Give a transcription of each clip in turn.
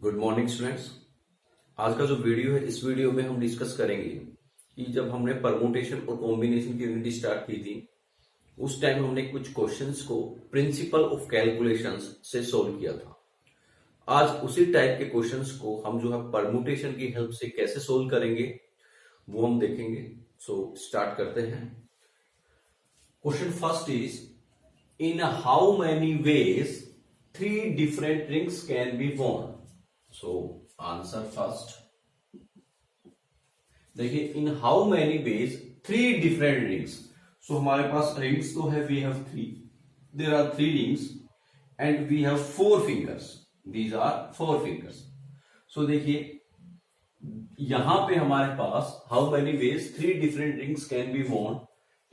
Good morning students. आज का जो वीडियो है, इस वीडियो में हम डिस्कस करेंगे कि जब हमने परमुटेशन और कॉम्बिनेशन की यूनिट स्टार्ट की थी, उस टाइम हमने कुछ क्वेश्चंस को प्रिंसिपल ऑफ कैलकुलेशंस से सोल्व किया था। आज उसी टाइप के क्वेश्चंस को हम जो है परमुटेशन की हेल्प से कैसे सोल्व करेंगे वो हम देखेंगे। सो स्टार्ट करते हैं। Question first is, in how many ways 3 different rings can be worn? So answer first. देखिए, in how many ways 3 different rings. So हमारे पास rings तो है, we have 3. There are 3 rings and we have 4 fingers. These are 4 fingers. So देखिए, यहां पे हमारे पास how many ways 3 different rings can be worn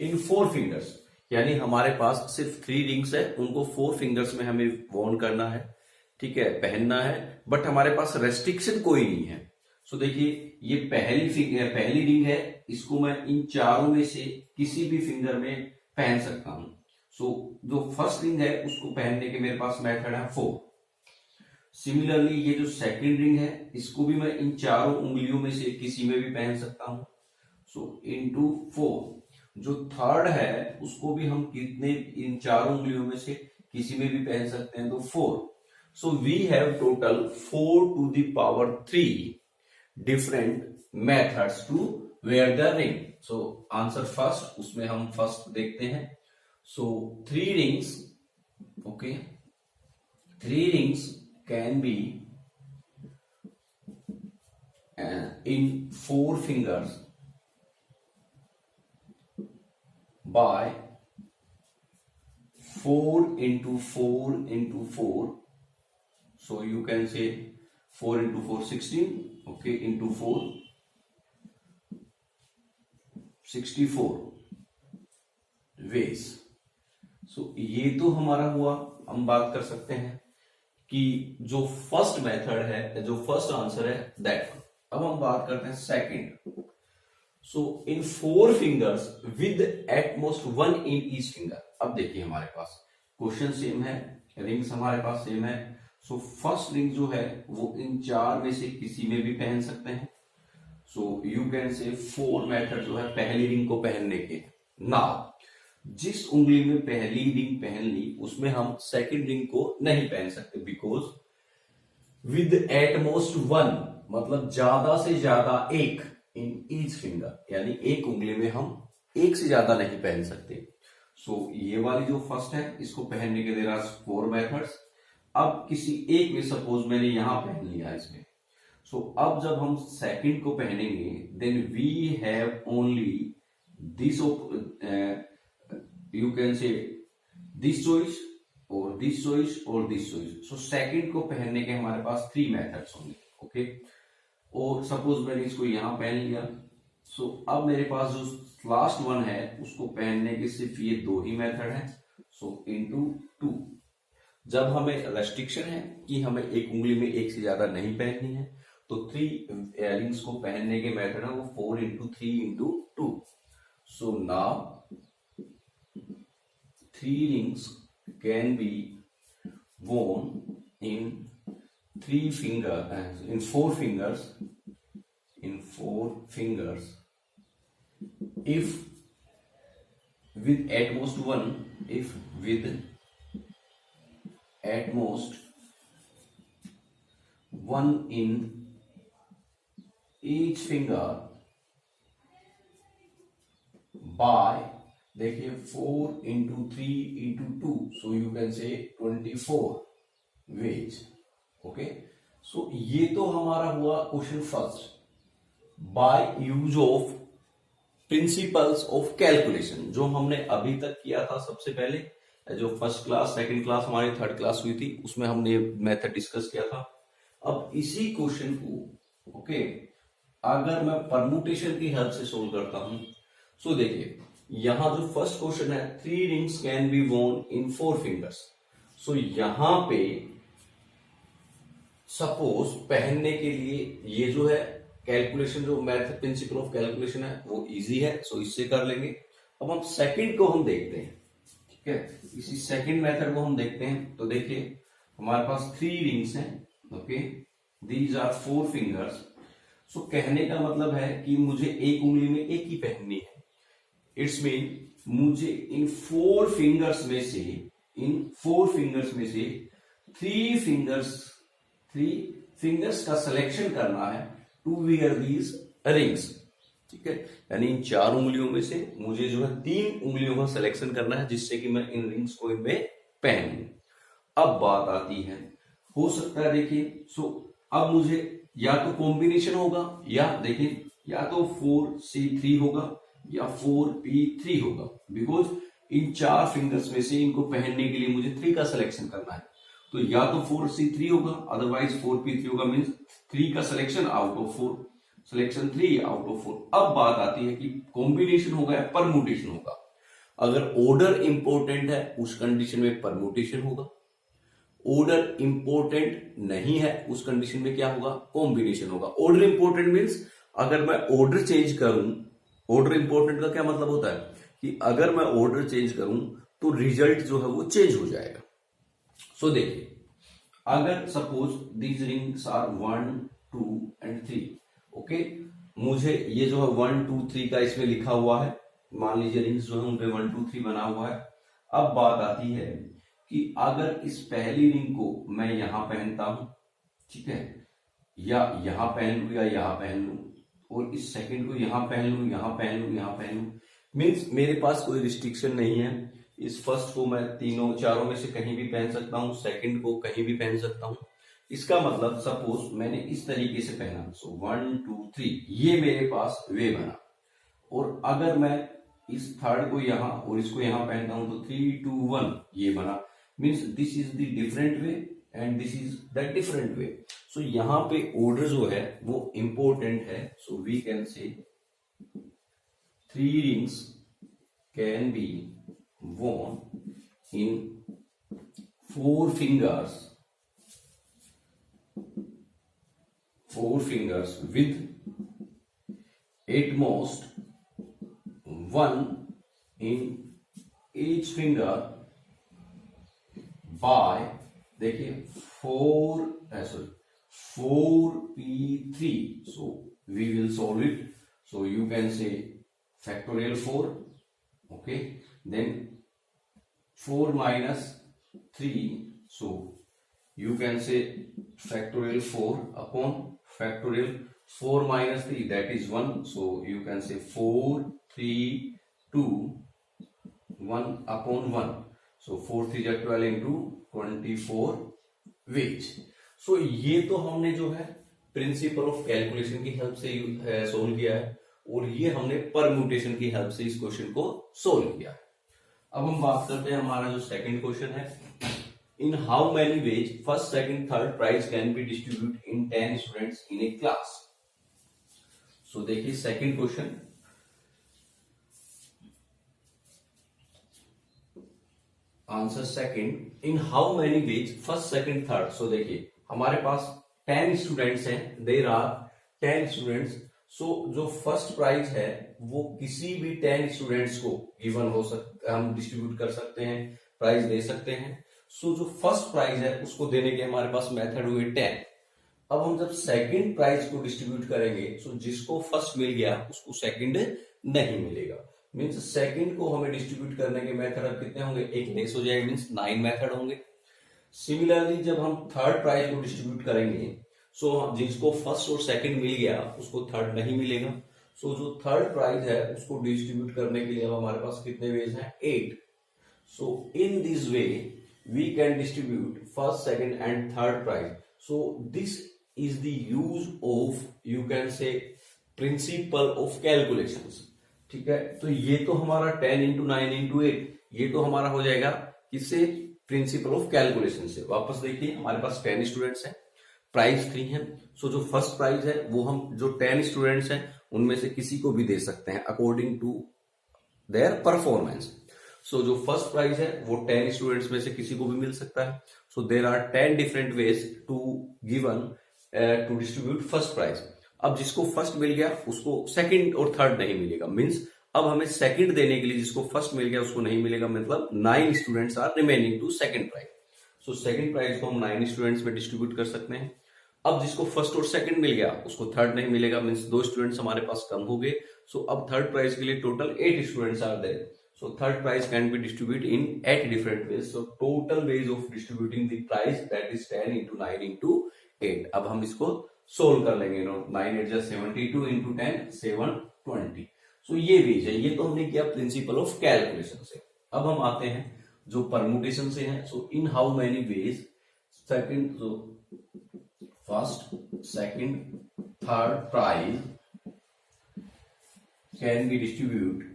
in 4 fingers. यानी हमारे पास सिर्फ 3 रिंग्स है, उनको 4 फिंगर्स में हमें वॉर्न करना है, ठीक है, पहनना है। बट हमारे पास रेस्ट्रिक्शन कोई नहीं है। सो देखिए, ये पहली रिंग है, इसको मैं इन चारों में से किसी भी फिंगर में पहन सकता हूं। सो जो फर्स्ट रिंग है उसको पहनने के मेरे पास मेथड है 4। सिमिलरली ये जो सेकंड रिंग है, इसको भी मैं इन चारों उंगलियों में से किसी में भी पहन सकता हूं। सो इनटू 4। जो थर्ड है उसको भी हम कितने, इन चारों उंगलियों में से किसी में भी पहन सकते हैं, तो 4। So we have total 4 to the power 3 different methods to wear the ring. So answer first, उसमें हम फर्स्ट देखते हैं। So 3 rings, okay, 3 rings can be in 4 fingers by 4 into 4 into 4. So you can say 4 into 4 16, okay, into 4 64 ways. So ये तो हमारा हुआ। हम बात कर सकते हैं कि जो फर्स्ट मेथड है, जो फर्स्ट आंसर है, दैट। अब हम बात करते हैं second. So in 4 fingers with at most 1 in each finger. अब देखिए, हमारे पास क्वेश्चन सेम है, रिंग्स हमारे पास सेम है। सो फर्स्ट रिंग जो है वो इन 4 में से किसी में भी पहन सकते हैं। सो यू कैन से 4 मेथड जो है पहली रिंग को पहनने के। नाउ जिस उंगली में पहली रिंग पहन ली उसमें हम सेकंड रिंग को नहीं पहन सकते, बिकॉज विद एटमोस्ट 1 मतलब ज्यादा से ज्यादा एक इन ईच फिंगर, यानी एक उंगली में हम एक से ज्यादा नहीं पहन सकते। सो ये वाली जो फर्स्ट है, इसको पहनने के देयर आर 4 मेथड्स। अब किसी एक में, सपोज मैंने यहां पहन लिया इसमें, सो अब जब हम सेकंड को पहनेंगे, then we have only this, you can say this choice और दिस चॉइस और दिस चॉइस। सो सेकंड को पहनने के हमारे पास 3 मेथड्स होंगे, ओके। और सपोज मैंने इसको यहां पहन लिया, सो अब मेरे पास जो लास्ट वन है उसको पहनने के सिर्फ ये 2 ही मेथड है। सो इनटू 2। जब हमें रेस्ट्रिक्शन है कि हमें एक उंगली में एक से ज्यादा नहीं पहननी है, तो 3 रिंग्स को पहनने के मेथड है वो 4 into 3 into 2। So now 3 rings can be worn in 4 fingers, if with at most 1 in each finger by, देखिए, 4 into 3 into 2, so you can say 24 ways, okay. So ये तो हमारा हुआ question first, by use of principles of calculation, जो हमने अभी तक किया था। सबसे पहले जो फर्स्ट क्लास, सेकंड क्लास, हमारी थर्ड क्लास हुई थी, उसमें हमने मेथड डिस्कस किया था। अब इसी क्वेश्चन को, ओके, अगर मैं परमुटेशन की हेल्प से सोल्व करता हूं, सो देखिए, यहां जो फर्स्ट क्वेश्चन है, 3 रिंग्स कैन बी वोन इन 4 फिंगर्स। सो यहां पे सपोज पहनने के लिए ये जो है कैलकुलेशन, जो मेथड प्रिंसिपल ऑफ कैलकुलेशन है वो इजी है, सो इससे कर लेंगे। अब हम सेकंड को हम देखते हैं, ठीक है। इसी सेकंड मेथड को हम देखते हैं। तो देखिए, हमारे पास 3 रिंग्स हैं, ओके, दीज आर 4 फिंगर्स। सो कहने का मतलब है कि मुझे एक उंगली में एक ही पहननी है। इट्स मीन मुझे इन 4 फिंगर्स में से थ्री फिंगर्स का सिलेक्शन करना है टू वियर दीज रिंग्स। ठीक है, यानी इन 4 उंगलियों में से मुझे जो है 3 उंगलियों का सिलेक्शन करना है जिससे कि मैं इन रिंग्स को इनमें पहनूं। अब बात आती है, हो सकता है देखिए, अब मुझे या तो कॉम्बिनेशन होगा या देखिए या तो 4C3 होगा या 4P3 होगा, बिकॉज इन 4 फिंगर्स में से इनको पहनने के लिए मुझे 3 का सिलेक्शन करना है। तो या तो 4C3 होगा, अदरवाइज 4P3 होगा, मीन्स 3 का selection out of 4, selection 3 out of 4। अब बात आती है कि कॉम्बिनेशन होगा या परमुटेशन होगा। अगर ऑर्डर इंपॉर्टेंट है उस कंडीशन में परमुटेशन होगा, ऑर्डर इंपॉर्टेंट नहीं है उस कंडीशन में क्या होगा, कॉम्बिनेशन होगा। ऑर्डर इंपॉर्टेंट मीन्स अगर मैं ऑर्डर चेंज करूं, ऑर्डर इंपॉर्टेंट का क्या मतलब होता है कि अगर मैं ऑर्डर चेंज करूं तो रिजल्ट जो है वो चेंज हो जाएगा। सो देखिए, अगर suppose these rings are 1, 2 and 3, okay, मुझे ये जो है 1, 2, 3 का इसमें लिखा हुआ है, मान लीजिए रिंग्स जो है उनपे 1, 2, 3 बना हुआ है। अब बात आती है कि अगर इस पहली रिंग को मैं यहां पहनता हूं, ठीक है, या यहां पहन लू या यहां पहन लू, और इस सेकंड को यहां पहन लू, यहां पहन लू, यहां पहन लू, मीन्स मेरे पास कोई रिस्ट्रिक्शन नहीं है। इस फर्स्ट को मैं चारों में से कहीं भी पहन सकता हूं, सेकंड को कहीं भी पहन सकता हूं। इसका मतलब सपोज मैंने इस तरीके से पहना, सो 1, 2, 3, ये मेरे पास वे बना। और अगर मैं इस थर्ड को यहां और इसको यहां पहनता हूं तो 3, 2, 1 ये बना, means this is the different way and this is the different way. So यहां पे ऑर्डर जो है वो इंपॉर्टेंट है। सो वी कैन से 3 rings can be worn in 4 fingers with at most 1 in each finger by देखिए 4P3। so we will solve it, so you can say factorial 4, okay, then 4 minus 3, so you can say factorial 4 upon factorial 4 minus 3, that is 1, so you can say 4, 3, 2, 1 upon 1, so 4 3 is 12 into 24 ways. So ये तो हमने जो है principle of calculation की help से solve किया है, और ये हमने परम्यूटेशन की हेल्प से इस क्वेश्चन को सोल्व किया है। अब हम बात करते हैं हमारा जो सेकंड क्वेश्चन है, in how many ways first, second, third prize can be distribute in 10 students in a class. So देखिए second question, answer second, in how many ways first, second, third. So देखिए हमारे पास 10 students हैं, there are 10 students. So जो first prize है वो किसी भी 10 स्टूडेंट्स को गिवन हो सकता, हम डिस्ट्रीब्यूट कर सकते हैं, प्राइज दे सकते हैं। सो जो फर्स्ट प्राइज है उसको देने के हमारे पास मेथड हुए 10। अब हम जब सेकंड प्राइज को डिस्ट्रीब्यूट करेंगे, सो जिसको फर्स्ट मिल गया उसको सेकंड नहीं मिलेगा, मीन्स सेकंड को हमें डिस्ट्रीब्यूट करने के मेथड अब कितने होंगे, एक लेस हो जाएगा, मीन्स 9 मेथड होंगे। सिमिलरली जब हम थर्ड प्राइज को डिस्ट्रीब्यूट करेंगे, सो जिसको फर्स्ट और सेकंड मिल गया उसको थर्ड नहीं मिलेगा। सो जो थर्ड प्राइज है उसको डिस्ट्रीब्यूट करने के लिए अब हमारे पास कितने वेज हैं, 8। So in this way we can distribute first, second and third prize. So this is the use of, you can say, principle of calculations. ठीक है, तो ये तो हमारा 10 into 9 into 8, ये तो हमारा हो जाएगा किससे, प्रिंसिपल ऑफ कैलकुलेशन से। वापस देखिए हमारे पास 10 स्टूडेंट्स हैं, प्राइस 3 है। सो जो फर्स्ट प्राइज है वो हम जो 10 स्टूडेंट्स हैं उनमें से किसी को भी दे सकते हैं अकॉर्डिंग टू देयर परफॉर्मेंस। सो जो फर्स्ट प्राइज है वो 10 स्टूडेंट्स में से किसी को भी मिल सकता है। So there are 10 different ways to given to distribute first prize. अब जिसको फर्स्ट मिल गया उसको सेकंड और थर्ड नहीं मिलेगा, मींस अब हमें सेकंड देने के लिए जिसको फर्स्ट मिल गया उसको नहीं मिलेगा, मतलब 9 students are remaining to second prize. So second prize को हम 9 स्टूडेंट्स में डिस्ट्रीब्यूट कर सकते हैं। अब जिसको फर्स्ट और सेकंड मिल गया उसको थर्ड नहीं मिलेगा, मीन्स 2 स्टूडेंट्स हमारे पास कम हो गए। सो अब थर्ड प्राइज के लिए total 8 students are there. So third prize can be distributed in 8 different ways. So total ways of distributing the prize, that is 10 into 9 into 8. अब हम इसको सोल्व कर लेंगे। 9 8 72 into 10 720। So ये वेज है, ये तो हमने किया प्रिंसिपल ऑफ कैलकुलेशन से। अब हम आते हैं जो परमुटेशन से है। So in how many ways second, so first second third prize can be distribute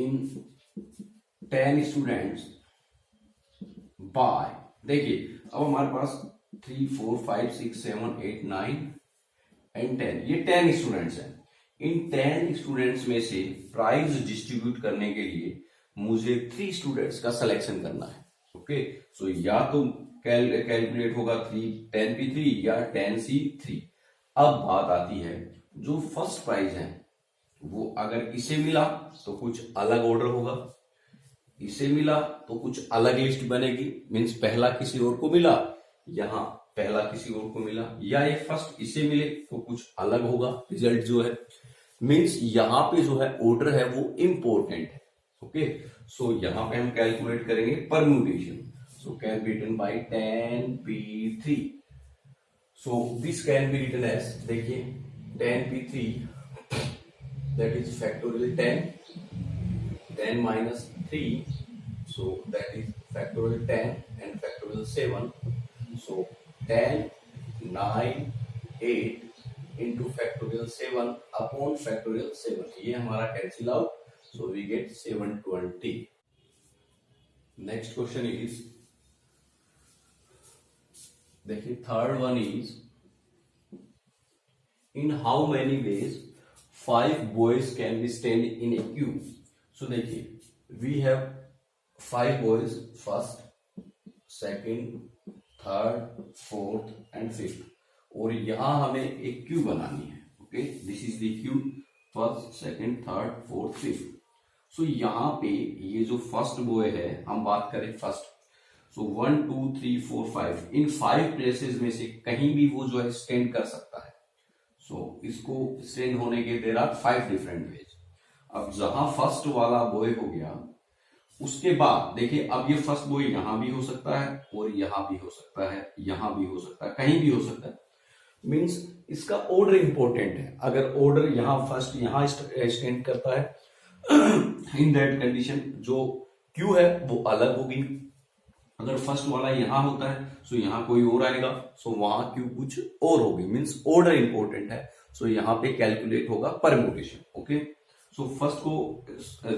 in 10 students by, देखिए अब हमारे पास 3 4 5 6 7 8 9 एंड 10, ये 10 स्टूडेंट्स हैं। इन 10 स्टूडेंट्स में से प्राइज डिस्ट्रीब्यूट करने के लिए मुझे 3 स्टूडेंट्स का सिलेक्शन करना है। ओके, सो या तो कैलकुलेट होगा 10p3 या 10c3। अब बात आती है जो फर्स्ट प्राइज है वो अगर इसे मिला तो कुछ अलग ऑर्डर होगा, इसे मिला तो कुछ अलग लिस्ट बनेगी, मीन्स पहला किसी और को मिला, यहां पहला किसी और को मिला, या ये फर्स्ट इसे मिले तो कुछ अलग होगा रिजल्ट जो है। मीन्स यहां पे जो है ऑर्डर है वो इंपॉर्टेंट है। ओके, सो यहां पे हम कैलकुलेट करेंगे permutation. So can be written by 10p3। So this can be written as, देखिए 10p3 that is factorial 10 minus 3, so that is factorial 10 and factorial 7, so 10 9 8 into factorial 7 upon factorial 7, ये हमारा cancel out, so we get 720। Next question is, देखिए third one is in how many ways 5 boys can be stand in a queue। so देखिए we have 5 boys, first second third fourth and fifth, और यहां हमें एक queue बनानी है। Okay, this is the queue, first second third fourth fifth. So यहां पे ये जो फर्स्ट बॉय है, हम बात करें फर्स्ट, सो 1 2 3 4 5, इन 5 प्लेसेस में से कहीं भी वो जो है स्टैंड कर सकता है। सो इसको स्टैंड होने के देर आर 5 डिफरेंट वेज। अब जहां फर्स्ट वाला बॉय हो गया, उसके बाद देखिए अब ये फर्स्ट बॉय यहां भी हो सकता है और यहां भी हो सकता है, यहां भी हो सकता है, कहीं भी हो सकता है। मींस इसका ऑर्डर इंपॉर्टेंट है। अगर ऑर्डर यहां फर्स्ट यहां स्टैंड करता है इन दैट कंडीशन जो क्यू है वो अलग होगी। अगर फर्स्ट वाला यहां होता है सो यहां कोई और आएगा, सो वहां क्यू कुछ और होगी। मींस ऑर्डर इंपॉर्टेंट है, सो यहां पे कैलकुलेट होगा परम्यूटेशन। ओके, सो फर्स्ट को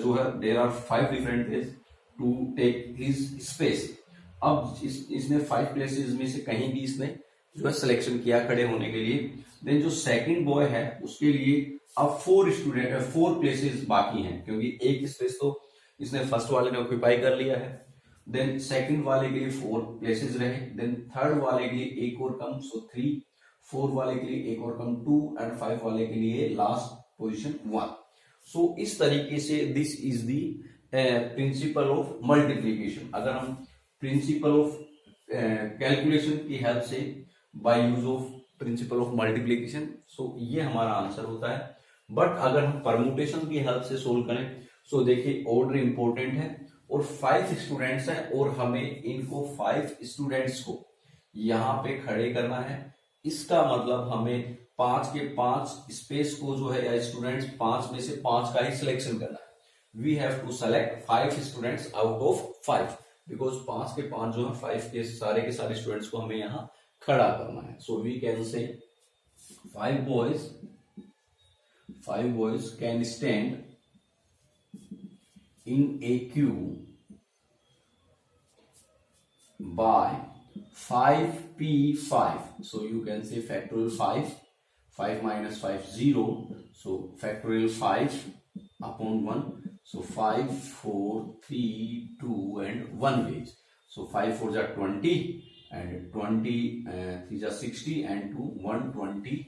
जो है there are 5 different ways to take his space. अब इसने 5 प्लेसेस में से कहीं भी इसने जो है सिलेक्शन किया खड़े होने के लिए। देन जो सेकंड बॉय है उसके लिए अब 4 प्लेसेस बाकी हैं, क्योंकि एक स्पेस तो इसने फर्स्ट वाले ने ऑक्यूपाई कर लिया है। देन सेकंड वाले के लिए 4 प्लेसेस रहे, देन थर्ड वाले के लिए एक और कम, सो 3, 4 वाले के लिए एक और कम 2 एंड 5 वाले के लिए लास्ट पोजीशन 1। सो इस तरीके से this is the principle of multiplication. अगर हम प्रिंसिपल ऑफ कैलकुलेशन की हेल्प से by use of principle of multiplication, so ये हमारा आंसर होता है। बट अगर हम परम्यूटेशन की हेल्प से सोल्व करें, सो देखिए ऑर्डर इंपॉर्टेंट है और 5 स्टूडेंट्स हैं और हमें इनको 5 स्टूडेंट्स को यहां पे खड़े करना है। इसका मतलब हमें 5 के 5 स्पेस को जो है या स्टूडेंट्स 5 में से 5 का ही सिलेक्शन करना है। We have to select 5 students out of 5, because 5 के 5 जो है 5 के सारे स्टूडेंट्स को हमें यहाँ खड़ा करना है। सो वी कैन से 5 boys can stand in a queue by 5p5, so you can say factorial 5 minus 5 0, so factorial 5 upon 1, so 5 4 3 2 and 1 ways, so 5 4 are 20 and 20 3 are 60 and 2 120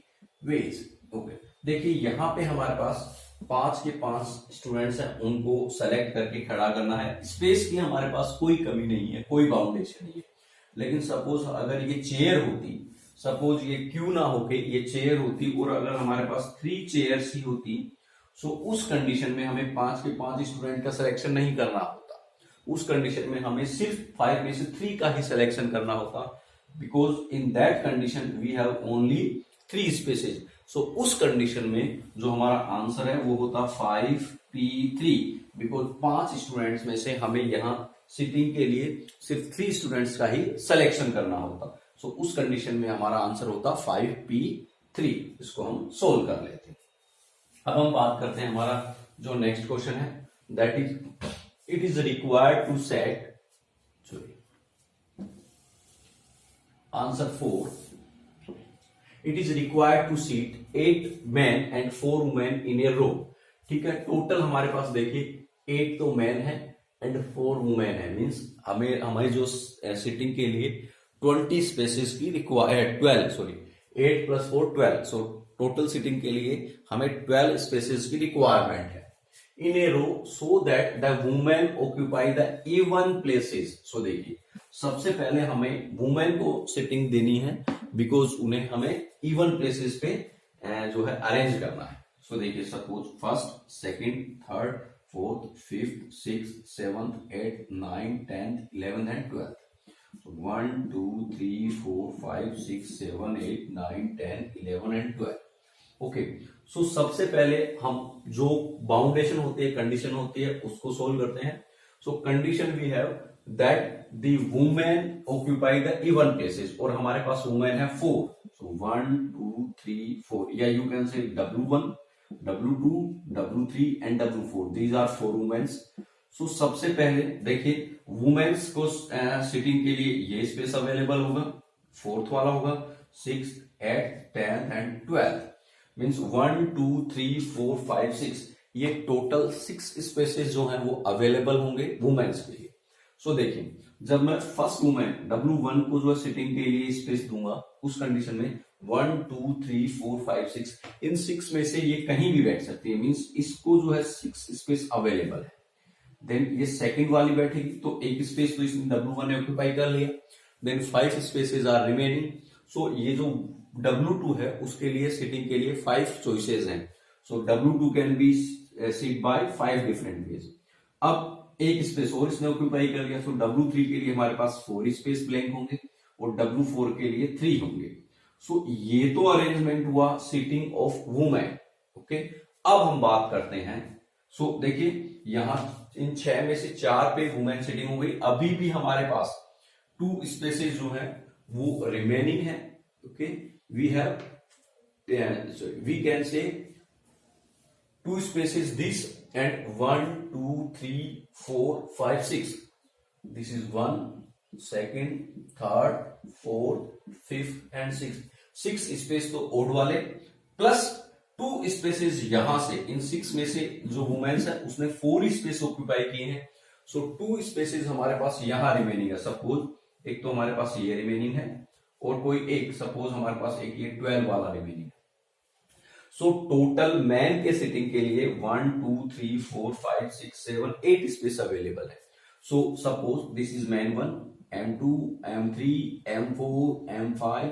ways। okay, देखिए यहाँ पे हमारे पास 5 के 5 स्टूडेंट्स हैं, उनको select करके खड़ा करना है। स्पेस की हमारे पास कोई कमी नहीं है, कोई बाउंडेशन नहीं है। लेकिन सपोज अगर ये चेयर होती, सपोज ये क्यू ना होके ये चेयर होती और अगर हमारे पास 3 चेयर्स ही होती, सो उस कंडीशन में हमें 5 के 5 स्टूडेंट का सिलेक्शन नहीं करना होता। उस कंडीशन में हमें सिर्फ 5 में से 3 का ही सिलेक्शन करना होता, because in that condition we have only 3 spaces. So उस कंडीशन में जो हमारा आंसर है वो होता 5p3, बिकॉज 5 स्टूडेंट्स में से हमें यहाँ सिटिंग के लिए सिर्फ 3 स्टूडेंट्स का ही सिलेक्शन करना होता। सो उस कंडीशन में हमारा आंसर होता 5p3। इसको हम सोल्व कर लेते हैं। अब हम बात करते हैं हमारा जो नेक्स्ट क्वेश्चन है, that is it is required to set answer 4, it is required to seat 8 man and 4 women in a row. ठीक है, टोटल हमारे पास देखिए 8 तो मैन है एंड 4 वुमेन है, मीन्स हमें हमारी जो सिटिंग के लिए 20 स्पेसेस की required 12 sorry 8 + 4 12, so total sitting के लिए हमें 12 स्पेसेस की रिक्वायरमेंट है in a row, so that the women occupy the even places. So देखिए सबसे पहले हमें वुमेन को सिटिंग देनी है, बिकॉज उन्हें हमें इवन प्लेसेस पे जो है अरेंज करना है। सो देखिए suppose first, second, third, fourth, fifth, six, seventh, 8, 9, 10, 11 and 12। 1 2 3 4 5 6 7 8 9 10 11 and 12। Okay, सो सबसे पहले हम जो बाउंडेशन होती है, कंडीशन होती है, उसको सोल्व करते हैं। So condition we have that the women occupy the even places, और हमारे पास वुमेन है 4। सो 1 2 3 4, या यू कैन से W1, W2, W3 and W4, these are 4 womens. So सबसे पहले देखिए वुमेन्स को सिटिंग के लिए ये स्पेस अवेलेबल होगा, 4th वाला होगा, 6, 8, 10 एंड 12, मीन्स 1 2 3 4 5 6, ये टोटल 6 स्पेसेस जो हैं वो अवेलेबल होंगे वुमेन्स के लिए। सो देखिए जब मैं फर्स्ट वुमेन W1 को जो है सिटिंग के लिए स्पेस दूंगा, उस कंडीशन में 1 2 3 4 5 6, इन 6 में से ये कहीं भी बैठ सकती है, मीन्स इसको जो है 6 स्पेस अवेलेबल है। देन ये सेकंड वाली बैठेगी तो एक स्पेस तो इसने W1 ने ऑक्यूपाई कर लिया, देन 5 स्पेसेस आर रिमेनिंग। सो ये जो W2 है उसके लिए सिटिंग के लिए 5 चॉइसेस हैं। So W2 can be seat by 5 different ways. अब एक स्पेस और इसने ऑक्यूपाई कर लिया, सो W3 के लिए हमारे पास 4 स्पेस ब्लैंक होंगे और W4 के लिए 3 होंगे। सो ये तो अरेंजमेंट हुआ सिटिंग ऑफ वुमेन। ओके, अब हम बात करते हैं। सो देखिए यहां इन 6 में से 4 पे वुमेन सिटिंग हो गई, अभी भी हमारे पास 2 स्पेसेस जो है वो रिमेनिंग है। Okay, we have we can say 2 spaces this and 1 2 3 4 5 6, this is 1 second third fourth fifth and sixth, 6 space तो ओड वाले प्लस 2 स्पेसेस यहां से, इन 6 में से जो वुमेन्स है उसने 4 स्पेस ऑक्यूपाई किए हैं। सो 2 स्पेसेस हमारे पास यहां रिमेनिंग है। सपोज एक तो हमारे पास ये रिमेनिंग है और कोई एक, सपोज हमारे पास एक ये 12 वाला रिमेनिंग है। सो टोटल मैन के सिटिंग के लिए 1 2 3 4 5 6 7 8 स्पेस अवेलेबल है। So suppose this is man 1, M2, M3, M4, M5,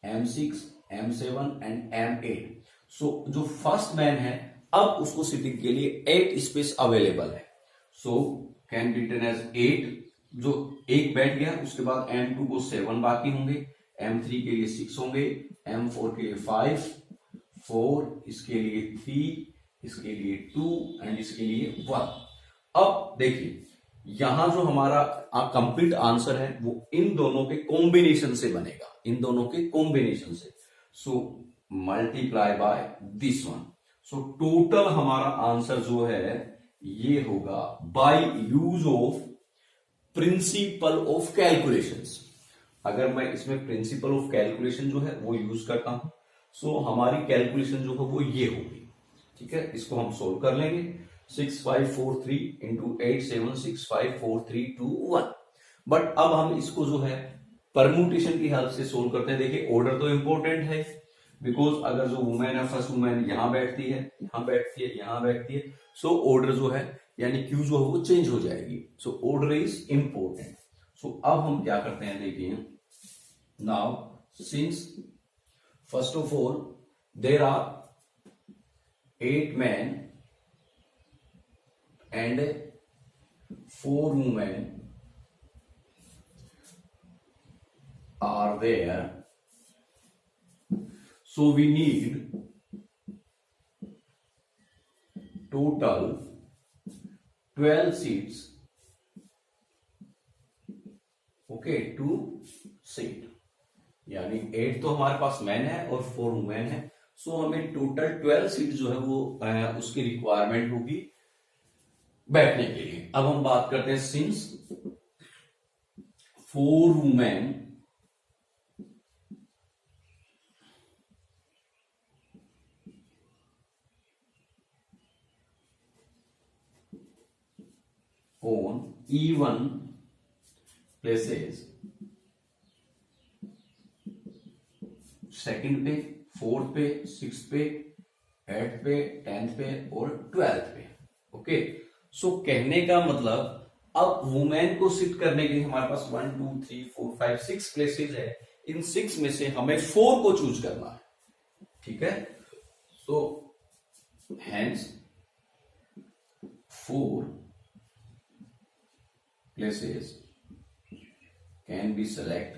M6, M7 and M8। सो जो फर्स्ट मैन है अब उसको सिटिंग के लिए 8 स्पेस अवेलेबल है। So can be written as 8, जो एक बैठ गया, उसके बाद M2 को 7 बाकी होंगे, M3 के लिए 6 होंगे, M4 के लिए 5, 4, इसके लिए 3, इसके लिए 2 एंड इसके लिए 1। अब देखिए यहां जो हमारा कंप्लीट आंसर है वो इन दोनों के कॉम्बिनेशन से बनेगा, इन दोनों के कॉम्बिनेशन से। So multiply by this one. So total हमारा आंसर जो है ये होगा bye use of principle of calculations. अगर मैं इसमें प्रिंसिपल ऑफ कैलकुलेशन जो है वो यूज करता हूं, सो हमारी कैलकुलेशन जो है वो ये होगी। ठीक है, इसको हम सोल्व कर लेंगे। 6543 इंटू 87654321। बट अब हम इसको जो है परम्यूटेशन की हेल्प से सोल्व करते हैं। देखिए ऑर्डर तो इंपॉर्टेंट है, बिकॉज अगर जो वुमेन है, फर्स्ट वुमेन यहां बैठती है, यहां बैठती है, यहां बैठती है, सो ऑर्डर जो है यानी क्यू जो है वो चेंज हो जाएगी। So order is important. So अब हम क्या करते हैं, देखिए now since first of all there are 8 men and 4 women are there, so we need total 12 seats, okay, to seat, यानी 8 तो हमारे पास मैन है और 4 वुमेन है, सो हमें टोटल 12 सीट जो है वो उसकी रिक्वायरमेंट होगी बैठने के लिए। अब हम बात करते हैं since 4 women on even places, second पे, फोर्थ पे, सिक्स पे, एट्थ पे, 10th पे और 12th पे, ओके। सो कहने का मतलब अब वुमेन को सिट करने के लिए हमारे पास 1 2 3 4 5 6 प्लेसेस है, इन 6 में से हमें 4 को चूज करना है, ठीक है। So hence 4 places can be select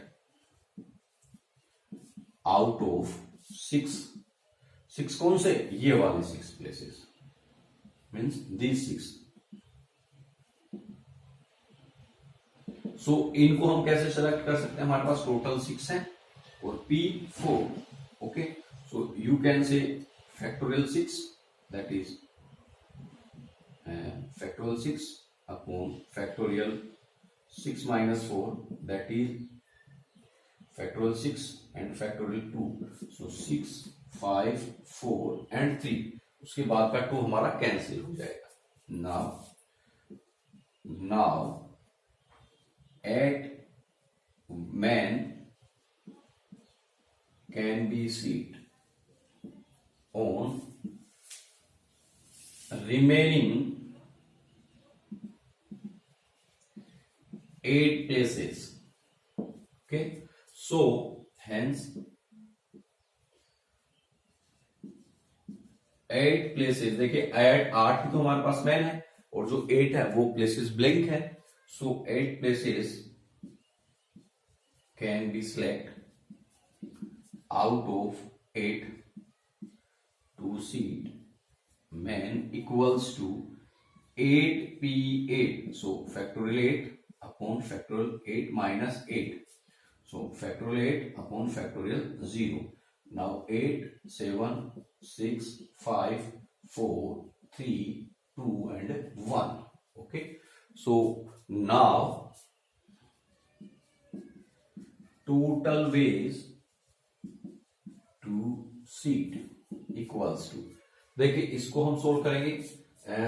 out of 6 कौन से, ये वाले 6 places means these 6। सो इनको हम कैसे सेलेक्ट कर सकते हैं, हमारे पास टोटल 6 है और P4, okay. So you can से factorial 6, that is factorial 6 upon factorial 6 minus 4, that is factorial 6 and factorial 2, so 6 5 4 and 3, उसके बाद का 2 हमारा कैंसिल हो जाएगा। now 8 men can be seated on remaining 8 places, okay। so hence 8 places, देखिए 8 तो हमारे पास मैन है और जो 8 है वो प्लेसेस ब्लैंक है, so 8 places can be select out of 8 to seat men equals to 8P8, so factorial 8 upon factorial 8 minus 8, so factorial 8 upon factorial 0, now 8 7 6 5 4 3 2 and 1, okay। so now total ways to seat equals to, देखिए इसको हम solve करेंगे,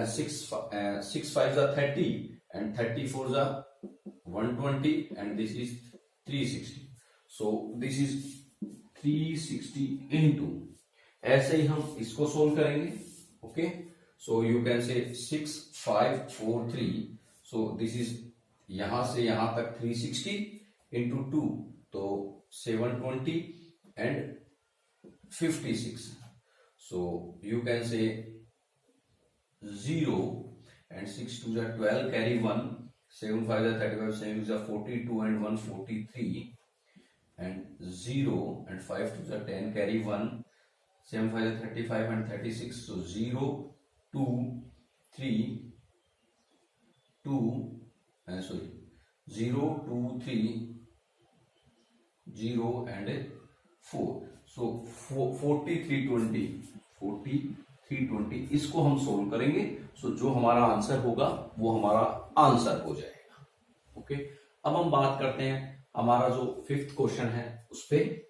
6 5 जा 30 and 34 जा 120 and this is 360, so this is 360 into, ऐसे ही हम इसको solve करेंगे, ओके। सो यू कैन से 6 5 4 3, सो दिस इज यहां से यहां तक 360 इंटू 2, तो 720 and 56, so you can say 0 and 6 2 are 12, carry 1, 7 5 are 35, 7 is 42 and 1 43, and 0 and 5 2 are 10, carry 1, 7 5 are 35 and 36, so 0 2 3 2 sorry 0 2 3 0 and 4, so 4320 इसको हम सोल्व करेंगे, सो जो हमारा आंसर होगा वो हमारा आंसर हो जाएगा, ओके। अब हम बात करते हैं हमारा जो 5th क्वेश्चन है उस पे।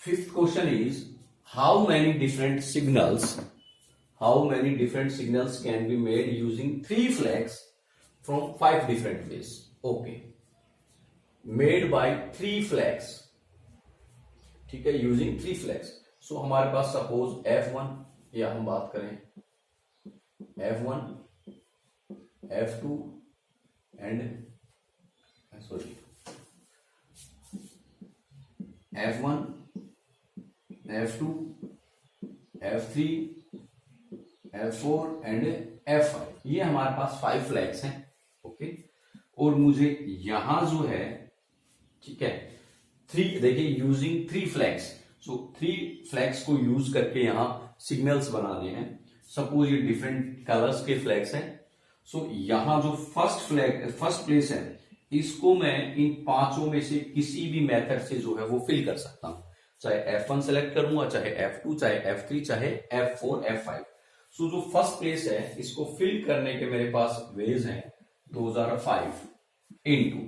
Fifth question is how many different signals can be made using 3 flags from 5 different ways, okay, made by 3 flags, ठीक है, using 3 flags। so हमारे पास सपोज F1 या हम बात करें F1, F2 and sorry F1, F2, F3, F4 and F5, ये हमारे पास 5 flags हैं। ओके, और मुझे यहां जो है, ठीक है, 3, देखिए यूजिंग 3 फ्लैग्स, सो 3 फ्लैग्स को यूज करके यहां सिग्नल्स बनाने हैं। सपोज ये डिफरेंट कलर्स के फ्लैग्स हैं। सो यहां जो फर्स्ट प्लेस है, इसको मैं इन 5 में से किसी भी मेथड से जो है वो फिल कर सकता हूं, चाहे F1 सेलेक्ट करूंगा, चाहे F2, चाहे F3, चाहे F4, F5। सो जो फर्स्ट प्लेस है, इसको फिल करने के मेरे पास वेज हैं 2005 इनटू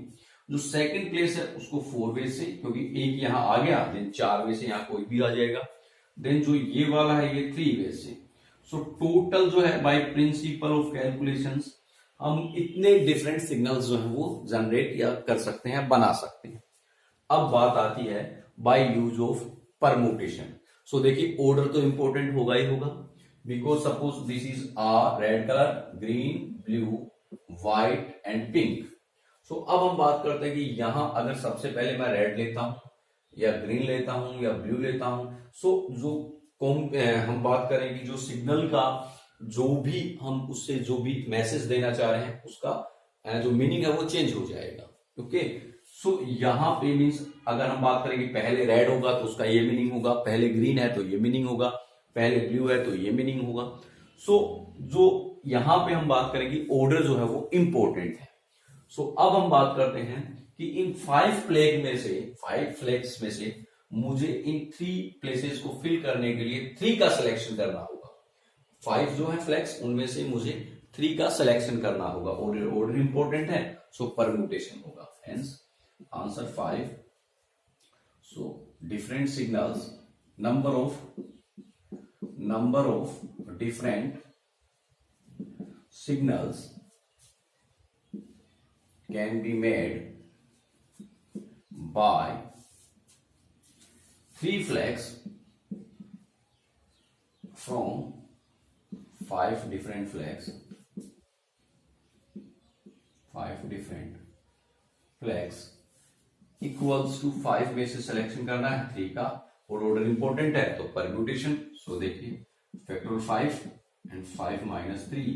जो सेकंड प्लेस है उसको 4 वे से, क्योंकि एक यहां आ गया, देन 4 वे से यहां कोई भी आ जाएगा, देन जो ये वाला है ये 3 वे से। सो टोटल जो है बाय प्रिंसिपल ऑफ कैलकुलेशंस हम इतने डिफरेंट सिग्नल्स जो है वो जनरेट या कर सकते हैं, बना सकते हैं। अब बात आती है by use of permutation. So देखिए ऑर्डर तो इंपॉर्टेंट होगा ही होगा, because suppose this is a red colour, green, blue, white and pink. So अब हम बात करते हैं कि यहां अगर सबसे पहले मैं रेड लेता हूं या ग्रीन लेता हूं या ब्लू लेता हूं, सो जो हम बात करें कि जो सिग्नल का जो भी हम उससे जो भी मैसेज देना चाह रहे हैं उसका जो मीनिंग है वो चेंज हो जाएगा। ओके, सो यहां पे मीन्स अगर हम बात करें कि पहले रेड होगा तो उसका ये मीनिंग होगा, पहले ग्रीन है तो ये मीनिंग होगा, पहले ब्लू है तो ये मीनिंग होगा। सो जो यहां पे हम बात करें कि ऑर्डर जो है वो इंपॉर्टेंट है। सो अब हम बात करते हैं कि इन 5 फ्लैग्स में से मुझे इन 3 प्लेसेस को फिल करने के लिए 3 का सिलेक्शन करना होगा। 5 जो है फ्लैग्स, उनमें से मुझे 3 का सिलेक्शन करना होगा। ऑर्डर इंपॉर्टेंट है, सो परम्यूटेशन होगा। Hence answer 5। So different signals, number of different signals can be made by 3 flags from 5 different flags. 5 different flags equals to 5 में से सिलेक्शन करना है 3 का, और ऑर्डर इंपॉर्टेंट है तो परम्यूटेशन। सो देखिए factorial 5 and 5 minus 3,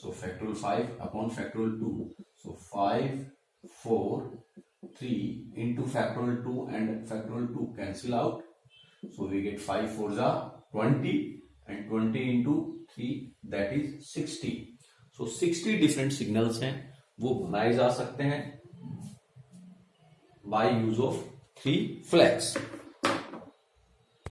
so factorial 5 upon factorial 2, so 5 4 3 into factorial 2 and factorial 2 cancel out, so we get 5 4s are 20 and 20 into 3 that is 60. so 60 different signals हैं वो बनाए जा सकते हैं by use of 3 flags.